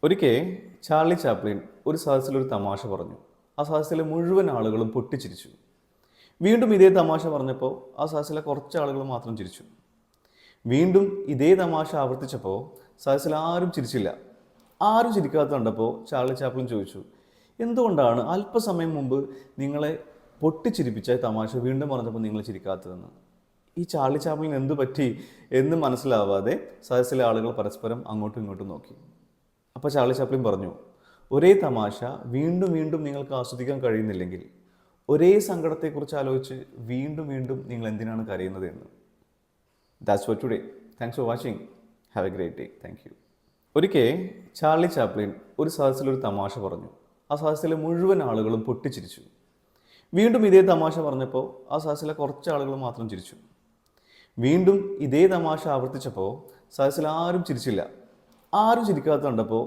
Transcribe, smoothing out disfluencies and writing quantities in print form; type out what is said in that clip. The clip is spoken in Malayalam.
ഒരിക്കൽ ചാർലി ചാപ്ലിൻ ഒരു സദസ്സിലൊരു തമാശ പറഞ്ഞു. ആ സദസ്സിലെ മുഴുവൻ ആളുകളും പൊട്ടിച്ചിരിച്ചു. വീണ്ടും ഇതേ തമാശ പറഞ്ഞപ്പോൾ ആ സദസ്സിലെ കുറച്ച് ആളുകൾ മാത്രം ചിരിച്ചു. വീണ്ടും ഇതേ തമാശ ആവർത്തിച്ചപ്പോൾ സദസ്സിൽ ആരും ചിരിച്ചില്ല. ആരും ചിരിക്കാത്ത കണ്ടപ്പോൾ ചാർലി ചാപ്ലിൻ ചോദിച്ചു, എന്തുകൊണ്ടാണ് അല്പസമയം മുമ്പ് നിങ്ങളെ പൊട്ടിച്ചിരിപ്പിച്ച തമാശ വീണ്ടും പറഞ്ഞപ്പോൾ നിങ്ങൾ ചിരിക്കാത്തതെന്ന്. ഈ ചാർലി ചാപ്ലിൻ എന്തു പറ്റി എന്ന് മനസ്സിലാവാതെ സദസ്സിലെ ആളുകൾ പരസ്പരം അങ്ങോട്ടും ഇങ്ങോട്ടും നോക്കി. അപ്പോൾ ചാർലി ചാപ്ലിൻ പറഞ്ഞു, ഒരേ തമാശ വീണ്ടും വീണ്ടും നിങ്ങൾക്ക് ആസ്വദിക്കാൻ കഴിയുന്നില്ലെങ്കിൽ ഒരേ സങ്കടത്തെക്കുറിച്ച് ആലോചിച്ച് വീണ്ടും വീണ്ടും നിങ്ങൾ എന്തിനാണ് കരയുന്നത് എന്ന്. That's for today. Thanks for watching. Have A great day. Thank you. ഒരിക്കൽ ചാർലി ചാപ്ലിൻ ഒരു സദസ്സിലൊരു തമാശ പറഞ്ഞു. ആ സദസ്സിലെ മുഴുവൻ ആളുകളും പൊട്ടിച്ചിരിച്ചു. വീണ്ടും ഇതേ തമാശ പറഞ്ഞപ്പോൾ ആ സദസ്സിലെ കുറച്ച് ആളുകൾ മാത്രം ചിരിച്ചു. വീണ്ടും ഇതേ തമാശ ആവർത്തിച്ചപ്പോൾ സദസ്സിൽ ആരും ചിരിച്ചില്ല. ആരും ചിരിക്കാത്ത കണ്ടപ്പോൾ